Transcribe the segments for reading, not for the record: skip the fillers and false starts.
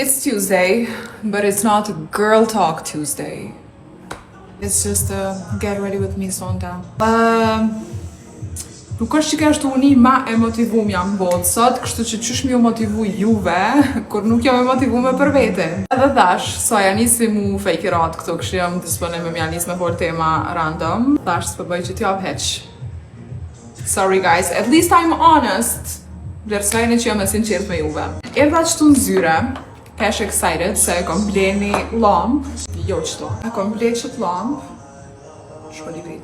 It's Tuesday, but it's not Girl Talk Tuesday. It's just get ready with me sonda. Nuk është që ka ashtu uni ma e motivum jam botë sot, kështu që qysh mi u motivu juve, kur nuk jam e motivume për vete. Edhe thash, so ja nisi mu fejkirat këtu, kështu jam disponim me mja nis me por tema random. Thash, s'pë bëj që t'jab heq. Sorry guys, at least I'm honest. Vlerësojnë që jam e sinqert me juve. Erdha qëtu në zyre, pesh excited se e kom bleni lamp. Jo qëto, e kom ble qët lamp. Shpëlli grit.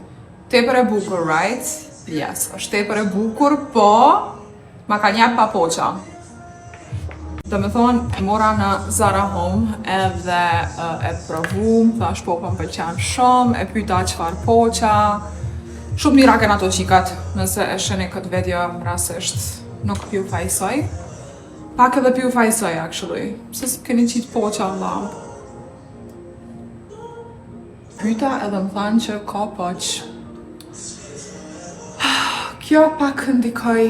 Tepër e bukur, right? Yes, është tepër e bukur, po ma ka njep pa poqa. Dhe me thonë, mora në Zara Home edhe e provu, thash po më pëlqen shumë, e pyta qëfar poqa. Shumë mira kënë ato qikat, nëse e sheni këtë video rasisht nuk pju fajsoj. Pak edhe pju fajsoj, actually. Se s'keni qitë poqa në lamp. Pyta edhe më thanë që ka poq. Kjo pak ndikoj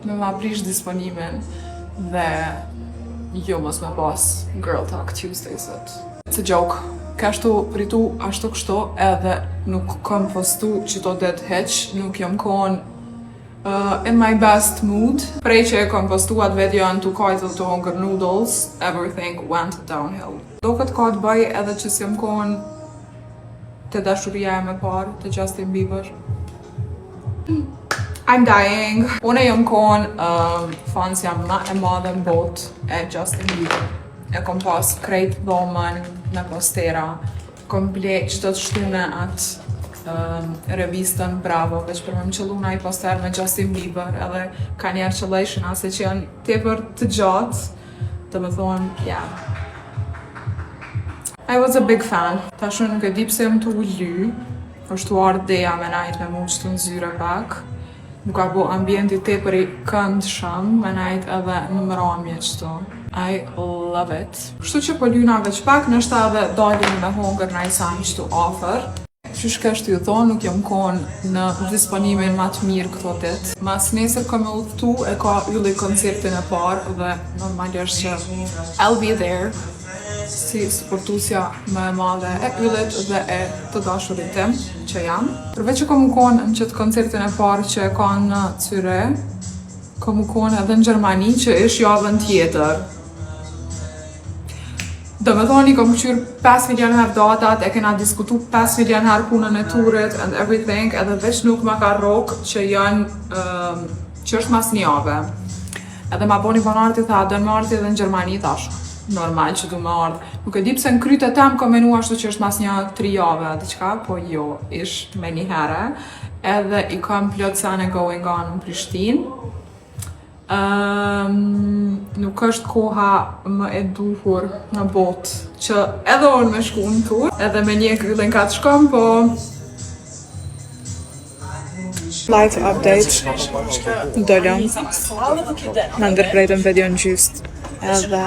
me ma prish disponimin dhe jo mos me pas Girl Talk Tuesday sot. It's a joke. Ka shtu pritu ashtu kështu edhe nuk kom postu që to det heq, nuk jom kon in my best mood. Prej që e kom postu atë video në tu kajtë të hunger noodles, everything went downhill. Do këtë ka të bëj edhe që s'jom kon të dashuria e me parë, të Justin Bieber. I'm dying. Unë jom kon fansja ma e madhe në bot e Justin Bieber. E kom pas krejt dhomën me postera. Kom ble qëto të shtune atë revistën Bravo, veç për më qëlluna i poster me Justin Bieber, edhe ka njerë qëllëshina se që janë tepër të gjatë, të më thonë, yeah. I was a big fan. Tashu nuk e di pse më të ully, është u ardh deja me najt me mu qëtu në zyre pak. Nuk ka bo ambienti tepër i këndshëm, me najt edhe në mramje qëtu. I love it. Kështu që po lyna veç pak, nështë edhe dalin me hunger në ajsan qëtu offer. Qysh kështë ju thonë, nuk jom konë në disponimin ma të mirë këto dit. Mas nesër kom e udhtu, e ka ylli koncertin e parë dhe normalisht që I'll be there. Si supportusja më e madhe e yllit dhe e të dashurit tim që jam. Përveç që kom u konë në qëtë koncertin e parë që e kanë në Cyre, kom u konë edhe në Gjermani që ish javën tjetër. Do me thoni, kom qyrë 5 milion herë datat, e kena diskutu 5 milion herë punën e turit and everything, edhe veç nuk ma ka rokë që janë që është mas një jave. Edhe ma boni banarti tha, do në marti edhe në Gjermani thash. Normal që du me ardhë. Nuk e di pse në krytë e tem ka menu ashtu që është mas një 3 jave, diqka, po jo, ish me një herë. Edhe i kam plot sene going on në Prishtinë. Nuk është koha më e duhur në botë që edhe unë me shku në tur, edhe me një kyllin ka të shkom, po... Life update, dollëm, në ndërprejtëm video në gjyst, edhe...